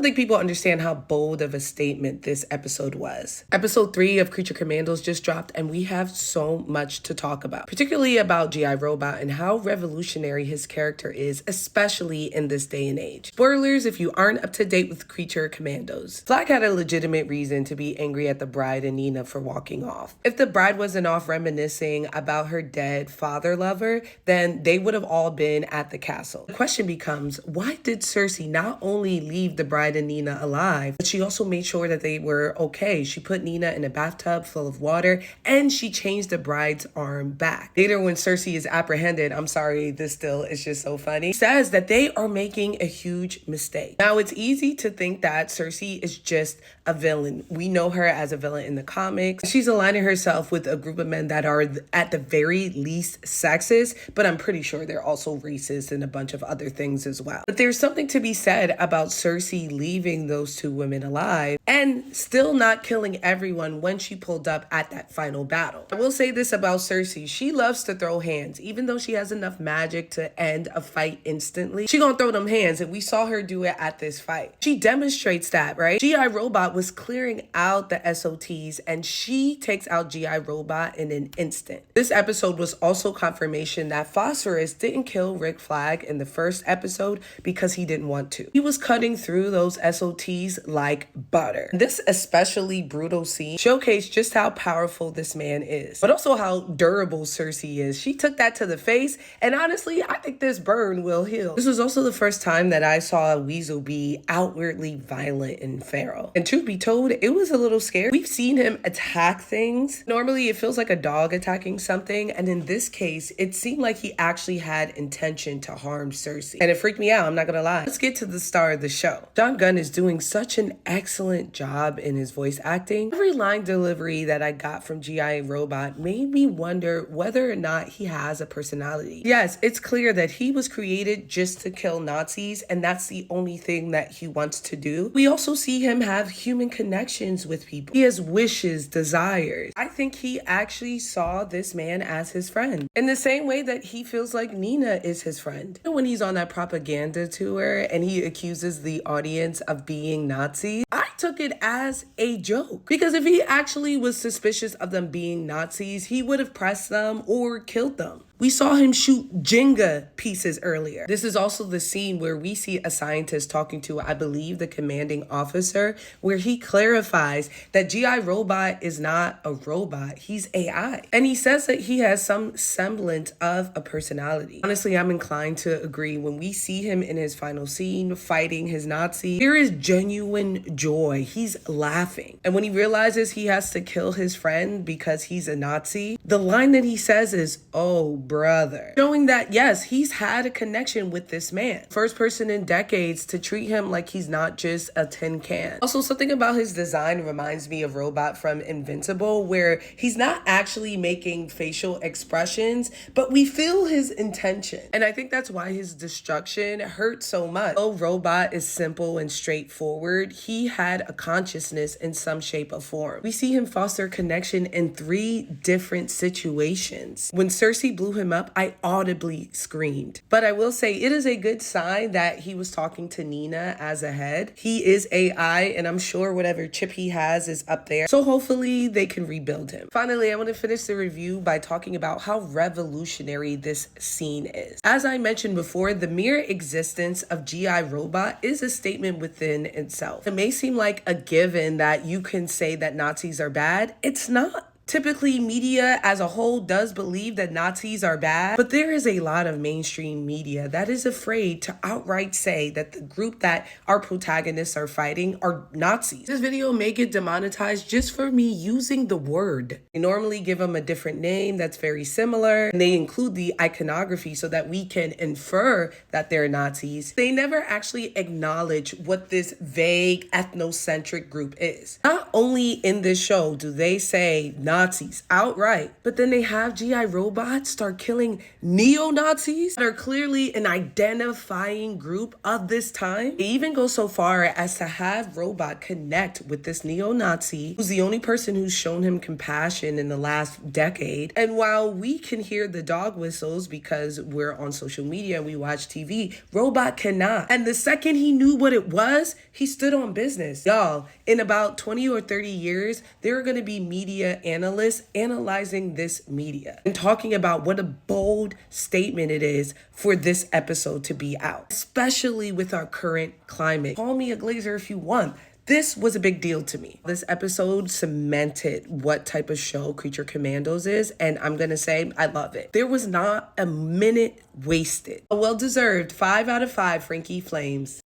think people understand how bold of a statement this episode was. Episode 3 of Creature Commandos just dropped, and we have so much to talk about, particularly about G.I. Robot and how revolutionary his character is, especially in this day and age. Spoilers if you aren't up to date with Creature Commandos. Flag had a legitimate reason to be angry at the bride and Nina for walking off. If the bride wasn't off reminiscing about her dead father lover, then they would have all been at the castle. The question becomes, why did Cersei not only leave the bride and Nina alive, but she also made sure that they were okay? She put Nina in a bathtub full of water, and she changed the bride's arm back. Later, when Cersei is apprehended, I'm sorry, this still is just so funny, says that they are making a huge mistake. Now, it's easy to think that Cersei is just a villain. We know her as a villain in the comics. She's aligning herself with a group of men that are at the very least sexist, but I'm pretty sure they're also racist and a bunch of other things as well. But there's something to be said about Cersei leaving those two women alive and still not killing everyone when she pulled up at that final battle. I will say this about Cersei. She loves to throw hands. Even though she has enough magic to end a fight instantly, she gonna throw them hands, and we saw her do it at this fight. She demonstrates that, right? G.I. Robot was clearing out the SOTs, and she takes out G.I. Robot in an instant. This episode was also confirmation that Phosphorus didn't kill Rick Flag in the first episode because he didn't want to. He was cutting through those SOTs like butter. This especially brutal scene showcased just how powerful this man is, but also how durable Cersei is. She took that to the face, and honestly, I think this burn will heal. This was also the first time that I saw a weasel be outwardly violent and feral. And truth be told, it was a little scary. We've seen him attack things. Normally, it feels like a dog attacking something, and in this case, it seemed like he actually had intention to harm Cersei. And it freaked me out, I'm not gonna lie. Let's get to the star of the show. John Gunn is doing such an excellent job in his voice acting. Every line delivery that I got from G.I. Robot made me wonder whether or not he has a personality. Yes, it's clear that he was created just to kill Nazis, and that's the only thing that he wants to do. We also see him have human connections with people. He has wishes, desires. I think he actually saw this man as his friend, in the same way that he feels like Nina is his friend. When he's on that propaganda tour and he accuses the audience of being Nazis, I took it as a joke. Because if he actually was suspicious of them being Nazis, he would have pressed them or killed them. We saw him shoot Jenga pieces earlier. This is also the scene where we see a scientist talking to, I believe, the commanding officer, where he clarifies that G.I. Robot is not a robot, he's AI. And he says that he has some semblance of a personality. Honestly, I'm inclined to agree. When we see him in his final scene fighting his Nazi, there is genuine joy. He's laughing. And when he realizes he has to kill his friend because he's a Nazi, the line that he says is, "Oh, brother," showing that yes, he's had a connection with this man. First person in decades to treat him like he's not just a tin can. Also, something about his design reminds me of Robot from Invincible, where he's not actually making facial expressions, but we feel his intention. And I think that's why his destruction hurts so much. Though Robot is simple and straightforward, he had a consciousness in some shape or form. We see him foster connection in 3 different situations. When Cersei blew him up, I audibly screamed. But I will say it is a good sign that he was talking to Nina as a head. He is AI, and I'm sure whatever chip he has is up there. So hopefully they can rebuild him. Finally, I want to finish the review by talking about how revolutionary this scene is. As I mentioned before, the mere existence of G.I. Robot is a statement within itself. It may seem like a given that you can say that Nazis are bad. It's not. Typically, media as a whole does believe that Nazis are bad, but there is a lot of mainstream media that is afraid to outright say that the group that our protagonists are fighting are Nazis. This video may get demonetized just for me using the word. They normally give them a different name that's very similar, and they include the iconography so that we can infer that they're Nazis. They never actually acknowledge what this vague ethnocentric group is. Not only in this show do they say Nazis outright. But then they have GI robots start killing neo-Nazis that are clearly an identifying group of this time. They even go so far as to have Robot connect with this neo-Nazi who's the only person who's shown him compassion in the last decade. And while we can hear the dog whistles because we're on social media and we watch TV, Robot cannot. And the second he knew what it was, he stood on business. Y'all, in about 20 or 30 years, there are going to be media analysts analyzing this media and talking about what a bold statement it is for this episode to be out, especially with our current climate. Call me a glazer if you want. This was a big deal to me. This episode cemented what type of show Creature Commandos is, and I'm gonna say I love it. There was not a minute wasted. A well-deserved 5 out of 5 Frankie Flames.